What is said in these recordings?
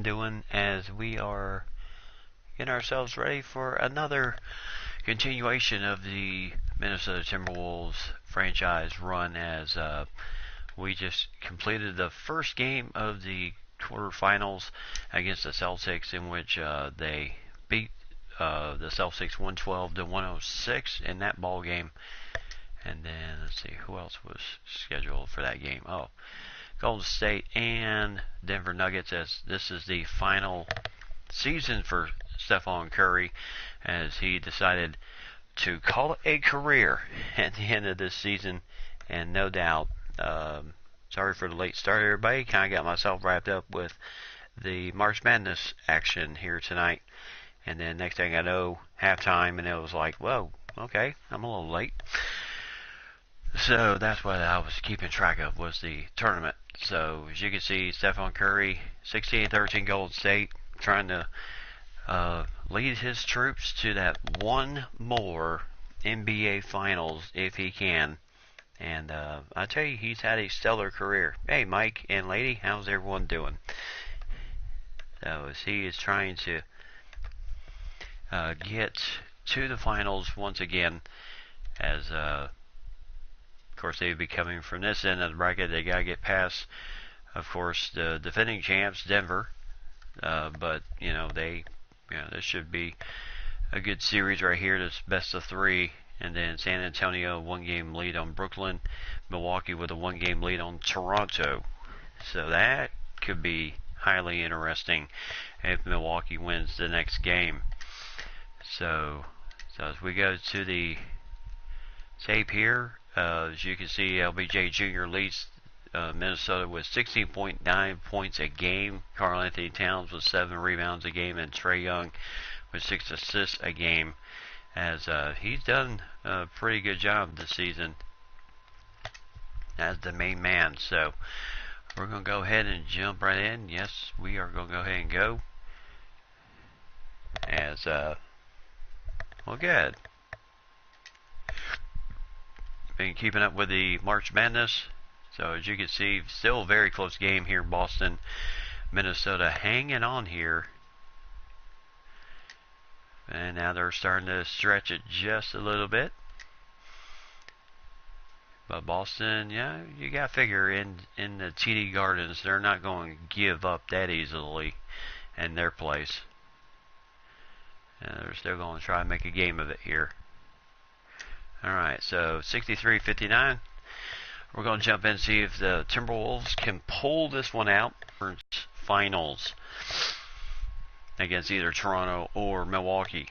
I'm doing as we are getting ourselves ready for another continuation of the Minnesota Timberwolves franchise run as we just completed the first game of the quarterfinals against the Celtics, in which they beat the Celtics 112 to 106 in that ball game. And then let's see who else was scheduled for that game. Oh, Golden State and Denver Nuggets, as this is the final season for Stephen Curry, as he decided to call it a career at the end of this season. And no doubt, sorry for the late start, everybody. Kind of got myself wrapped up with the March Madness action here tonight. And then next thing I know, halftime, and it was like, whoa, okay, I'm a little late. So that's what I was keeping track of, was the tournament. So as you can see, Stephen Curry, 16-13 Golden State, trying to lead his troops to that one more NBA Finals if he can. And I tell you, he's had a stellar career. Hey, Mike and lady, how's everyone doing? So as he is trying to get to the finals once again, as of course they'd be coming from this end of the bracket. They got to get past, of course, the defending champs, Denver. But this should be a good series right here. This best of three. And then San Antonio, 1-game lead on Brooklyn. Milwaukee with a 1-game lead on Toronto. So that could be highly interesting if Milwaukee wins the next game. So as we go to the tape here, as you can see, LBJ Jr. leads Minnesota with 16.9 points a game. Karl Anthony Towns with 7 rebounds a game, and Trae Young with 6 assists a game. As he's done a pretty good job this season as the main man. So we're going to go ahead and jump right in. Yes, we are going to go ahead and go. As well, good. Been keeping up with the March Madness. So as you can see, still a very close game here. Boston, Minnesota hanging on here. And now they're starting to stretch it just a little bit. But Boston, yeah, you got to figure in the TD Gardens, they're not going to give up that easily in their place. And they're still going to try and make a game of it here. Alright, so 63-59. We're going to jump in and see if the Timberwolves can pull this one out for finals against either Toronto or Milwaukee.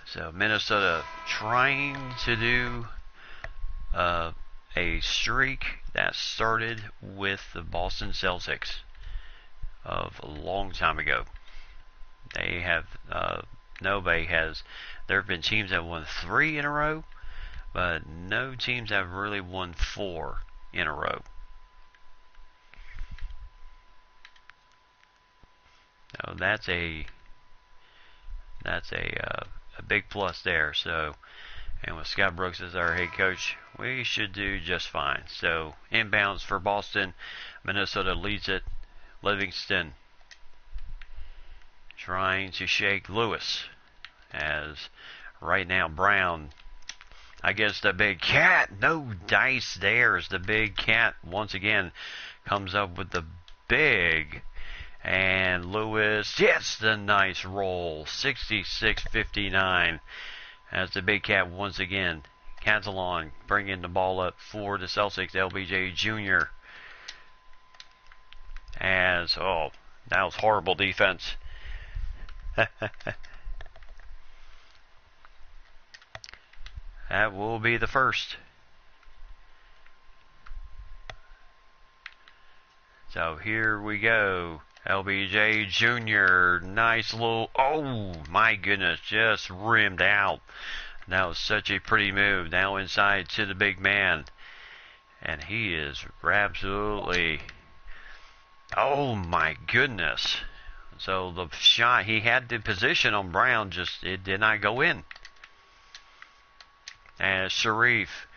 So Minnesota trying to do a streak that started with the Boston Celtics of a long time ago. They have there have been teams that have won 3 in a row, but no teams have really won 4 in a row. So that's a big plus there. So, and with Scott Brooks as our head coach, we should do just fine. So inbounds for Boston, Minnesota leads it. Livingston trying to shake Lewis, as right now Brown against the big cat. No dice there, as the big cat once again comes up with the big. And Lewis gets the nice roll, 66-59, as the big cat once again. Catalan bringing the ball up for the Celtics, LBJ Jr. As, oh, that was horrible defense. That will be the first. So here we go. LBJ Jr. Nice little, oh my goodness, just rimmed out. That was such a pretty move. Now inside to the big man. And he is absolutely, oh my goodness. So the shot, he had the position on Brown, just it did not go in. As Sharif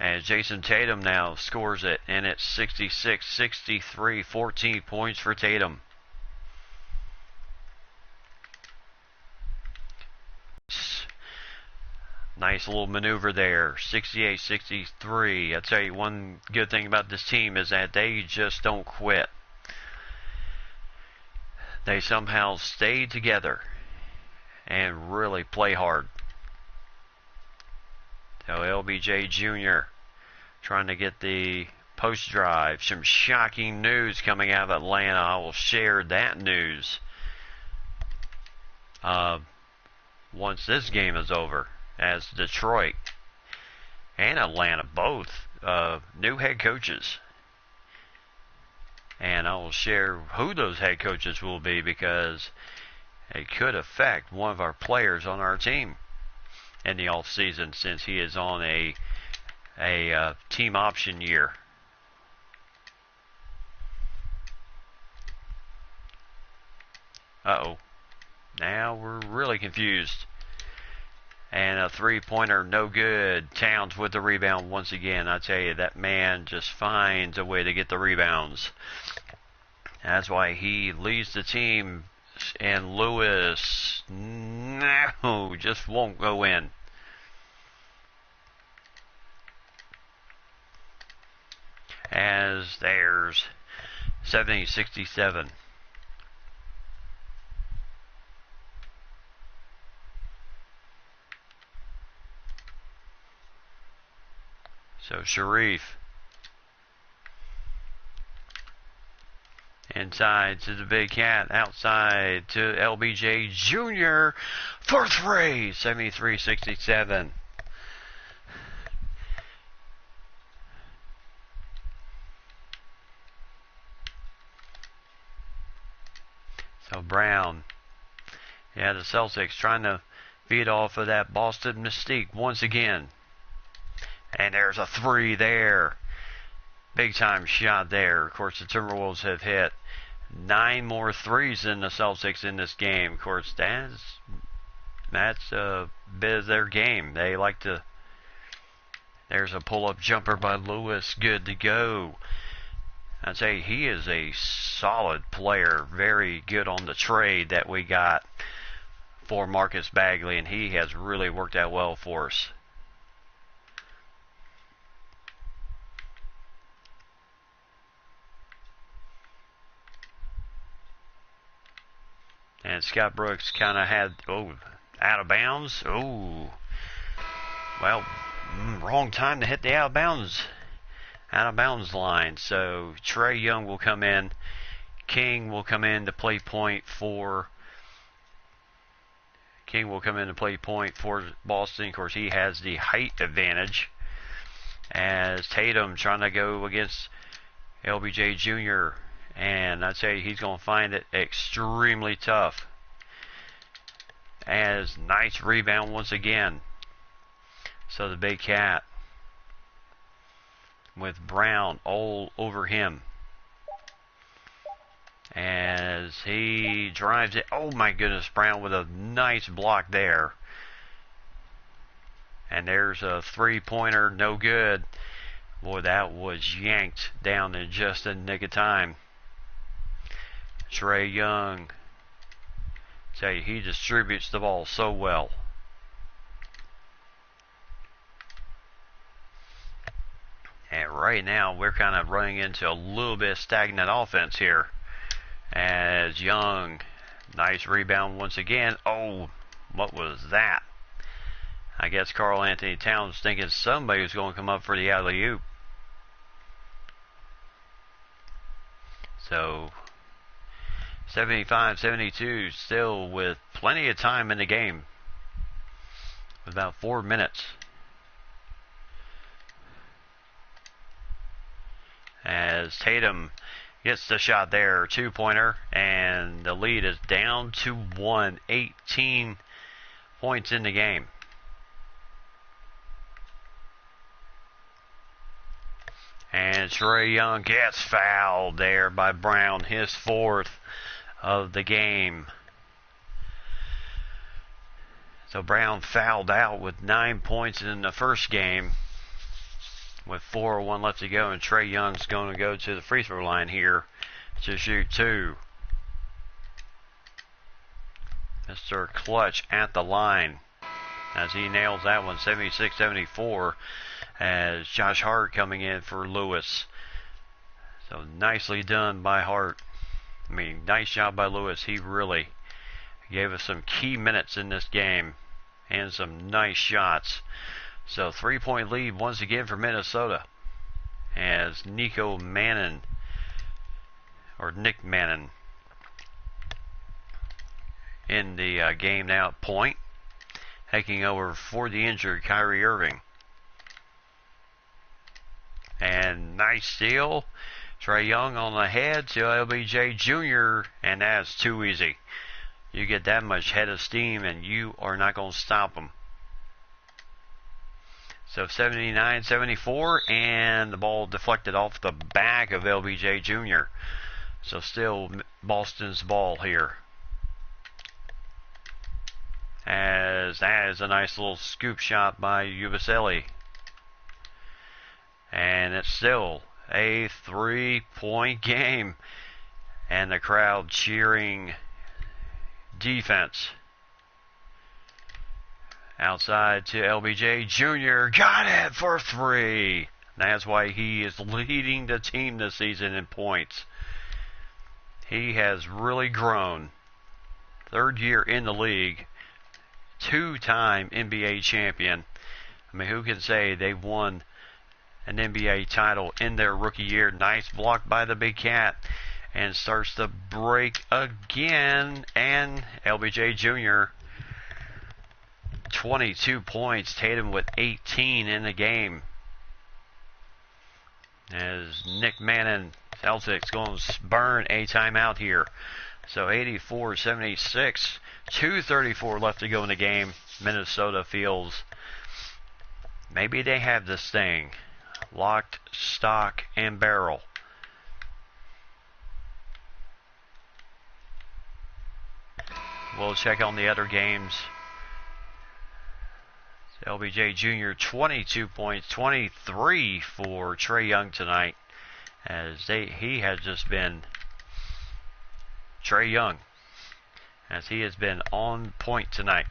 And Jason Tatum now scores it, and it's 66-63, 14 points for Tatum. Nice little maneuver there, 68-63. I'll tell you one good thing about this team is that they just don't quit. They somehow stay together and really play hard. So LBJ Jr. trying to get the post drive. Some shocking news coming out of Atlanta. I will share that news once this game is over, as Detroit and Atlanta both new head coaches. And I will share who those head coaches will be, because it could affect one of our players on our team in the off season, since he is on a team option year. Uh-oh. Now we're really confused. And a three-pointer, no good. Towns with the rebound once again. I tell you, that man just finds a way to get the rebounds. That's why he leads the team. And Lewis, no, just won't go in. As there's 70-67. So Sharif inside to the big cat, outside to LBJ Jr. for three, 73-67. So Brown, yeah, the Celtics trying to feed off of that Boston mystique once again. And there's a three there. Big time shot there. Of course, the Timberwolves have hit 9 more threes than the Celtics in this game. Of course, that's a bit of their game. They like to. There's a pull-up jumper by Lewis. Good to go. I'd say he is a solid player. Very good on the trade that we got for Marcus Bagley, and he has really worked out well for us. And Scott Brooks kind of had, out of bounds. Well, wrong time to hit the out of bounds line. So Trae Young will come in. King will come in to play point for Boston. Of course, he has the height advantage. As Tatum trying to go against LBJ Jr., and I'd say he's going to find it extremely tough. As nice rebound once again. So the big cat with Brown all over him. As he drives it. Oh my goodness, Brown with a nice block there. And there's a three-pointer, no good. Boy, that was yanked down in just a nick of time. Trae Young, tell you, he distributes the ball so well. And right now we're kind of running into a little bit of stagnant offense here. As Young, nice rebound once again. Oh, what was that? I guess Karl Anthony Towns thinking somebody was going to come up for the alley-oop. So 75-72, still with plenty of time in the game. About 4 minutes. As Tatum gets the shot there, two-pointer, and the lead is down to 1, 18 points in the game. And Trae Young gets fouled there by Brown, his fourth of the game. So Brown fouled out with 9 points in the first game. with 4:01 left to go, and Trae Young's going to go to the free throw line here to shoot 2. Mr. Clutch at the line as he nails that one, 76-74, as Josh Hart coming in for Lewis. So nicely done by Hart. I mean, nice job by Lewis. He really gave us some key minutes in this game and some nice shots. So 3-point lead once again for Minnesota as Nick Mannon in the game now at point, taking over for the injured Kyrie Irving. And nice steal. Trae Young on the head to LBJ Jr., and that's too easy. You get that much head of steam and you are not going to stop them. So 79-74, and the ball deflected off the back of LBJ Jr. So still Boston's ball here. As that is a nice little scoop shot by Yabusele. And it's still a 3-point game. And the crowd cheering defense. Outside to LBJ Jr. Got it for 3. That's why he is leading the team this season in points. He has really grown. 3rd year in the league. 2-time NBA champion. I mean, who can say they've won an NBA title in their rookie year? Nice block by the big cat. And starts to break again. And LBJ Jr. 22 points. Tatum with 18 in the game. As Nick Mannon, Celtics going to burn a timeout here. So 84-76. 2:34 left to go in the game. Minnesota feels maybe they have this thing locked, stock, and barrel. We'll check on the other games. LBJ Jr. 22 points, 23 for Trae Young tonight, as he has just been Trae Young, as he has been on point tonight.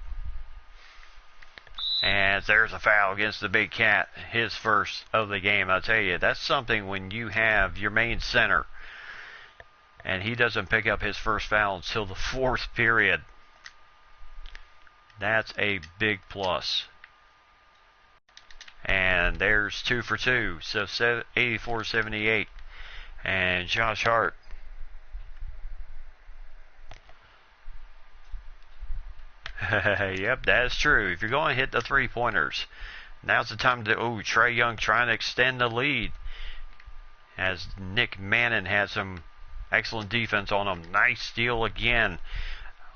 And there's a foul against the big cat, his first of the game. I'll tell you, that's something when you have your main center and he doesn't pick up his first foul until the 4th period. That's a big plus. And there's 2 for 2. So 84-78. And Josh Hart. Yep, that's true. If you're going to hit the 3-pointers, now's the time to... Oh, Trae Young trying to extend the lead. As Nick Mannon had some excellent defense on him. Nice steal again.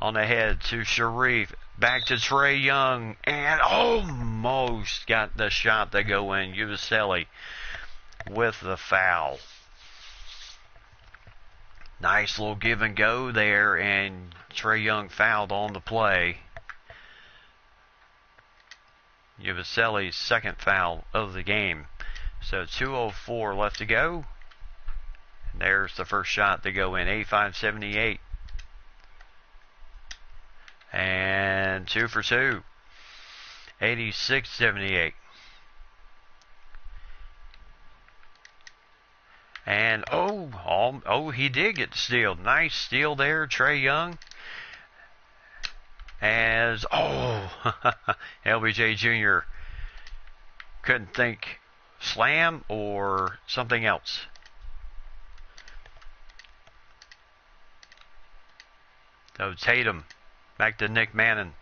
On the head to Sharif. Back to Trae Young. And almost got the shot to go in. Yabusele with the foul. Nice little give and go there. And Trae Young fouled on the play. Yabusele's second foul of the game. So 2:04 left to go. And there's the first shot to go in. 85-78. And 2 for 2. 86-78. And he did get the steal. Nice steal there, Trae Young. As LBJ Jr. couldn't think slam or something else. So Tatum back to Nick Mannon.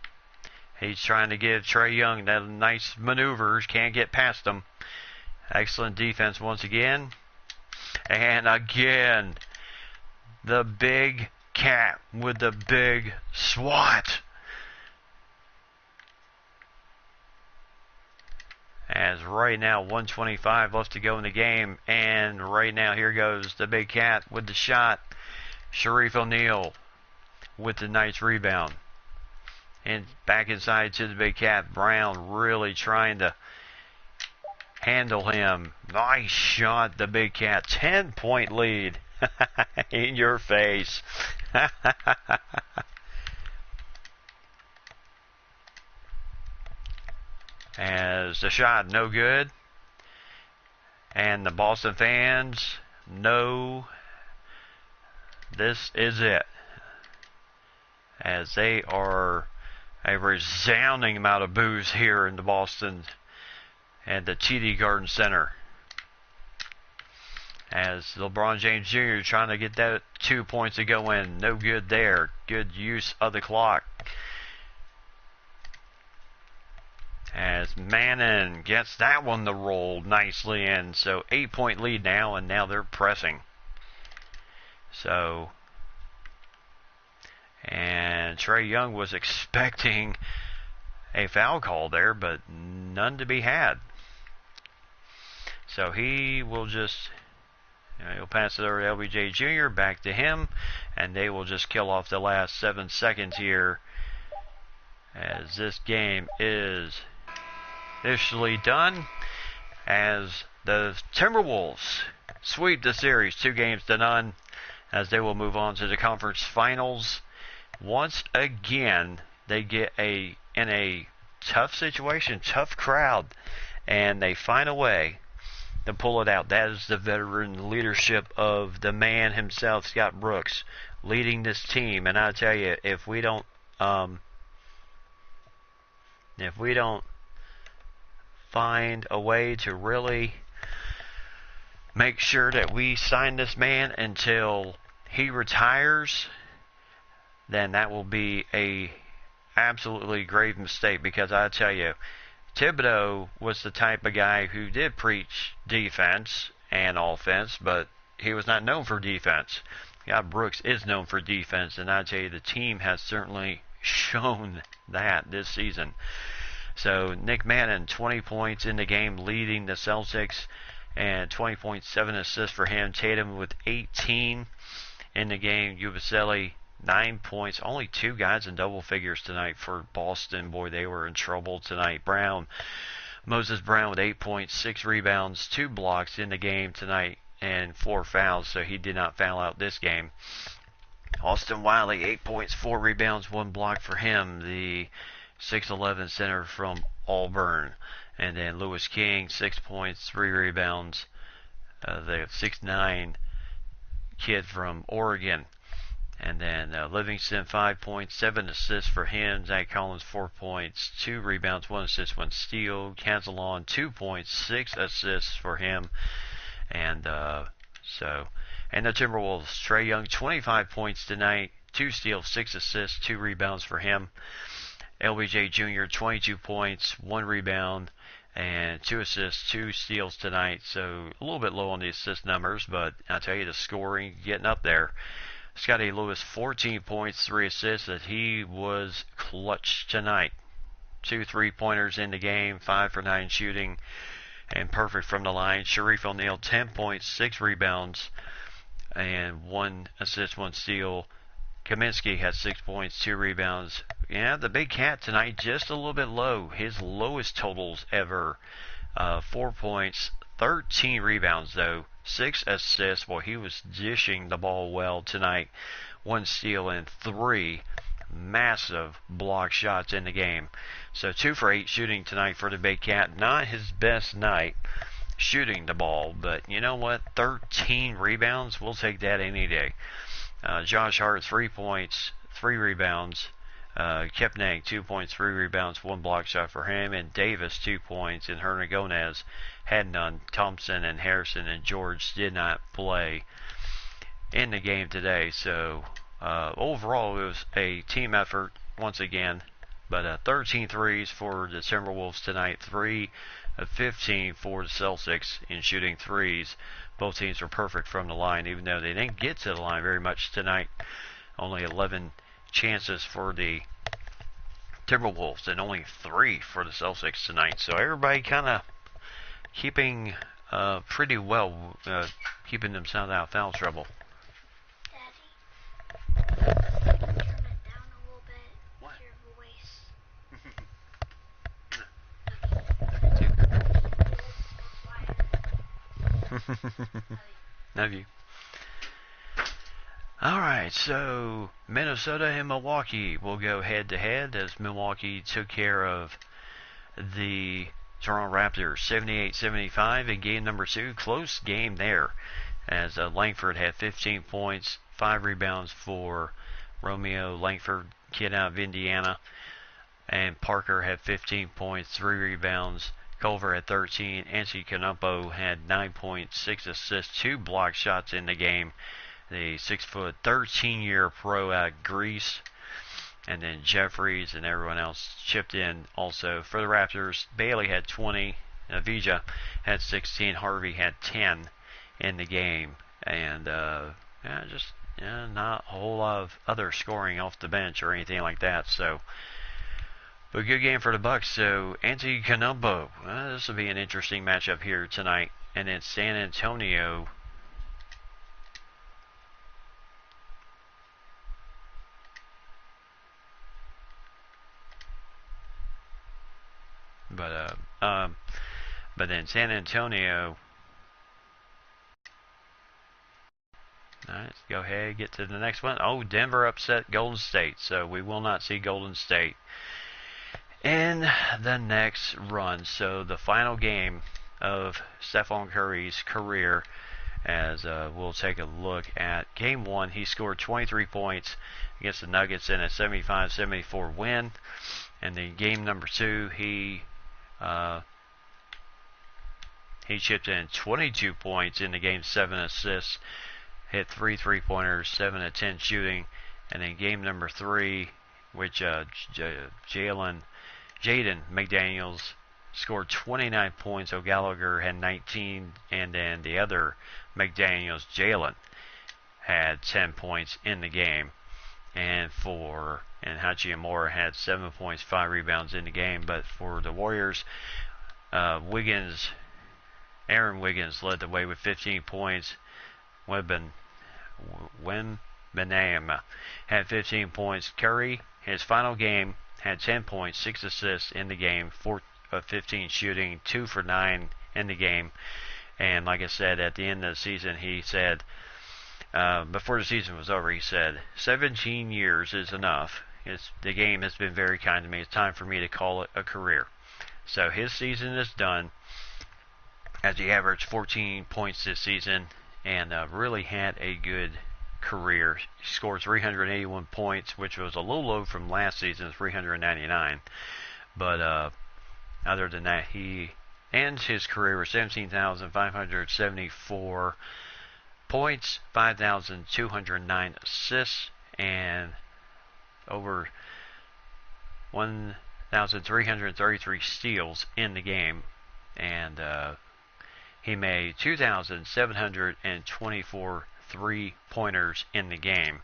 He's trying to give Trae Young that nice maneuvers. Can't get past him. Excellent defense once again. And again, the big cat with the big swat. As right now, 1:25 left to go in the game. And right now, here goes the big cat with the shot. Sharif O'Neal with the nice rebound. And back inside to the big cat. Brown really trying to handle him. Nice shot, the Big Cat. 10-point lead. In your face. As the shot, no good. And the Boston fans know this is it. As they are a resounding amount of boos here in the Boston and the TD Garden Center. As LeBron James Jr. trying to get that 2 points to go in. No good there. Good use of the clock. As Manning gets that one to roll nicely in. So 8-point lead now, and now they're pressing. So, and Trae Young was expecting a foul call there, but none to be had. So he will just, he'll pass it over to LBJ Jr., back to him, and they will just kill off the last 7 seconds here as this game is officially done, as the Timberwolves sweep the series 2-0, as they will move on to the conference finals. Once again, they get in a tough situation, tough crowd, and they find a way to pull it out. That is the veteran leadership of the man himself, Scott Brooks, leading this team. And I tell you, if we don't find a way to really make sure that we sign this man until he retires, then that will be a absolutely grave mistake. Because I tell you, Thibodeau was the type of guy who did preach defense and offense, but he was not known for defense. Scott Brooks is known for defense, and I tell you, the team has certainly shown that this season. So Nick Manning, 20 points in the game, leading the Celtics, and 20.7 assists for him. Tatum with 18 in the game. Yabusele, 9 points. Only 2 guys in double figures tonight for Boston. Boy, they were in trouble tonight. Moses Brown with 8 points, 6 rebounds, 2 blocks in the game tonight, and 4 fouls, so he did not foul out this game. Austin Wiley, 8 points, 4 rebounds, 1 block for him. The 6'11" center from Auburn. And then Lewis King, 6 points, 3 rebounds. The 6'9" kid from Oregon. And then Livingston, 5 points, 7 assists for him. Zach Collins, 4 points, 2 rebounds, 1 assist, 1 steal. Cancelon, 2 points, 6 assists for him. And and the Timberwolves, Trae Young, 25 points tonight, 2 steals, 6 assists, 2 rebounds for him. LBJ Jr., 22 points, 1 rebound, and 2 assists, 2 steals tonight. So a little bit low on the assist numbers, but I tell you, the scoring getting up there. Scotty Lewis, 14 points, 3 assists, that he was clutch tonight. 2 3-pointers in the game, 5 for 9 shooting, and perfect from the line. Sharif O'Neal, 10 points, 6 rebounds, and 1 assist, 1 steal. Kaminsky had 6 points, 2 rebounds. Yeah, the Big Cat tonight just a little bit low. His lowest totals ever. 4 points, 13 rebounds though, 6 assists. Boy, he was dishing the ball well tonight. 1 steal and 3 massive block shots in the game. So 2 for 8 shooting tonight for the Big Cat. Not his best night shooting the ball, but you know what? 13 rebounds, we'll take that any day. Josh Hart, 3 points, 3 rebounds. Kepnang, 2 points, 3 rebounds, 1 block shot for him. And Davis, 2 points. And Hernangomez had none. Thompson and Harrison and George did not play in the game today. So overall, it was a team effort once again. But 13 threes for the Timberwolves tonight. 3 of 15 for the Celtics in shooting threes. Both teams were perfect from the line, even though they didn't get to the line very much tonight. Only 11 chances for the Timberwolves and only 3 for the Celtics tonight. So everybody kind of keeping pretty well, keeping themselves out of foul trouble. Daddy, turn it down a little bit. What? Your voice. Love you. Alright, so Minnesota and Milwaukee will go head to head as Milwaukee took care of the Toronto Raptors 78-75 in game number 2. Close game there as Langford had 15 points, 5 rebounds for Romeo Langford, kid out of Indiana. And Parker had 15 points, 3 rebounds. Culver had 13. Anthony Canumpo had 9 points, 6 assists, 2 block shots in the game. The 6', 13-year pro out of Greece. And then Jeffries and everyone else chipped in also. For the Raptors, Bailey had 20. Avija had 16. Harvey had 10 in the game. And not a whole lot of other scoring off the bench or anything like that. So, but a good game for the Bucks. So Anthony Canumpo, this will be an interesting matchup here tonight. And then San Antonio. But then San Antonio. All right, let's go ahead and get to the next one. Oh, Denver upset Golden State, so we will not see Golden State in the next run. So the final game of Stephon Curry's career, as we'll take a look at game 1. He scored 23 points against the Nuggets in a 75-74 win. And then game number 2, he chipped in 22 points in the game, 7 assists, hit 3 3-pointers, 7 of 10 shooting. And then game number 3, which Jaden McDaniels scored 29 points. O'Gallagher had 19, and then the other McDaniels, Jalen, had 10 points in the game. And Hachimura had 7 points, 5 rebounds in the game. But for the Warriors, Aaron Wiggins led the way with 15 points. Wembanyama had 15 points. Curry, his final game, had 10 points, 6 assists in the game, 4 of 15 shooting, 2 for 9 in the game. And like I said, at the end of the season, he said, before the season was over, he said, 17 years is enough. The game has been very kind to me. It's time for me to call it a career. So his season is done, as he averaged 14 points this season and really had a good career. He scored 381 points, which was a little low from last season's 399. But other than that, he ends his career with 17,574 points, 5,209 assists, and over 1,333 steals in the game. And he made 2,724 3-pointers in the game.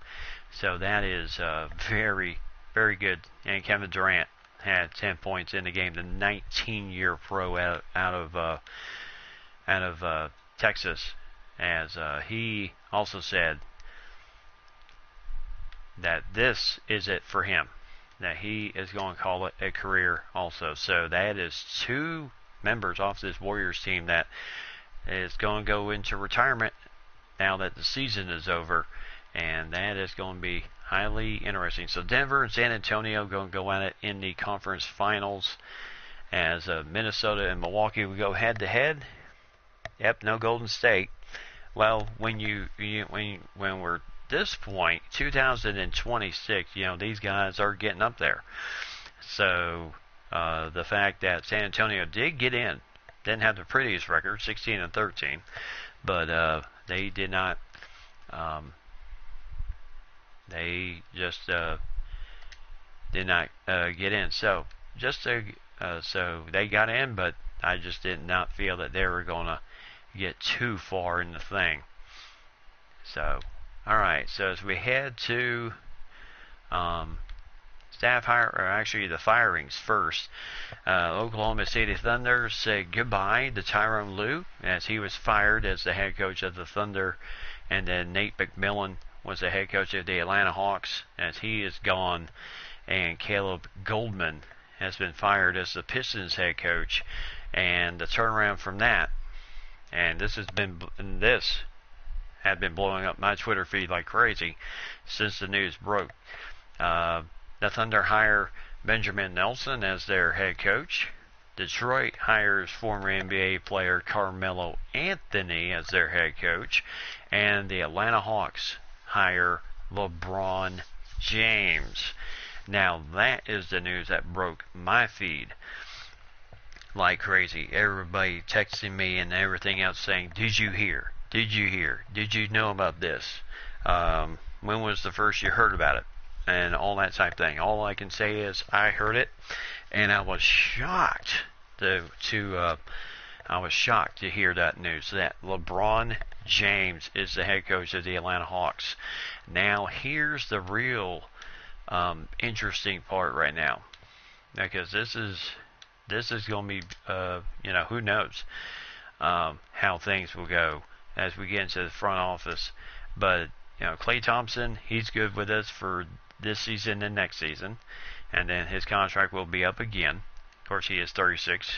So that is very, very good. And Kevin Durant had 10 points in the game. The 19-year pro out of Texas, as he also said that this is it for him, that he is going to call it a career also. So that is 2 members off this Warriors team that is going to go into retirement now that the season is over, and that is going to be highly interesting. So Denver and San Antonio going to go at it in the conference finals, as Minnesota and Milwaukee will go head to head. Yep, no Golden State. Well, when we're this point, 2026, these guys are getting up there. So the fact that San Antonio did get in, didn't have the prettiest record, 16-13, but they did not. They just did not get in. So so they got in, but I just did not feel that they were going to get too far in the thing. So, all right. So as we head to the firings first. Oklahoma City Thunder said goodbye to Tyronn Lue, as he was fired as the head coach of the Thunder, and then Nate McMillan was the head coach of the Atlanta Hawks, as he is gone, and Caleb Goldman has been fired as the Pistons head coach. And the turnaround from that and this had been blowing up my Twitter feed like crazy since the news broke. The Thunder hire Benjamin Nelson as their head coach. Detroit hires former NBA player Carmelo Anthony as their head coach. And the Atlanta Hawks hire LeBron James. Now that is the news that broke my feed like crazy. Everybody texting me and everything else saying, did you hear? Did you hear? Did you know about this? When was the first you heard about it? And all that type of thing. All I can say is I heard it, and I was shocked to hear that news, that LeBron James is the head coach of the Atlanta Hawks. Now here's the real interesting part right now, because this is going to be who knows how things will go as we get into the front office. But Klay Thompson, he's good with us for this season and next season, and then his contract will be up again. Of course, he is 36.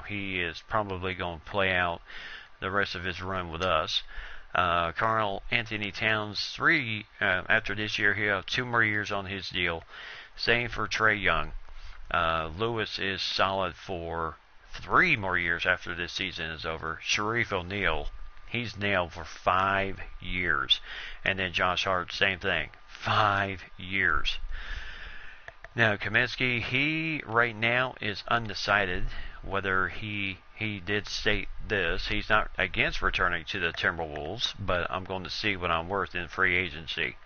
He is probably going to play out the rest of his run with us. Karl Anthony Towns, after this year, he'll have 2 more years on his deal. Same for Trae Young. Lewis is solid for 3 more years after this season is over. Shareef O'Neal, he's nailed for 5 years. And then Josh Hart, same thing, 5 years. Now, Kaminsky, he right now is undecided whether he did state this. He's not against returning to the Timberwolves, but I'm going to see what I'm worth in free agency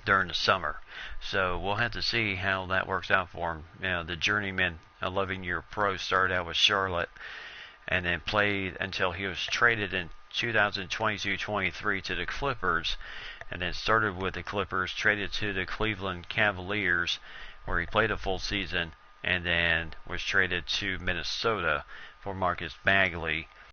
during the summer. So we'll have to see how that works out for him. The journeyman 11-year pro started out with Charlotte and then played until he was traded in 2022-23 to the Clippers, and then started with the Clippers, traded to the Cleveland Cavaliers, where he played a full season, and then was traded to Minnesota for Marcus Bagley.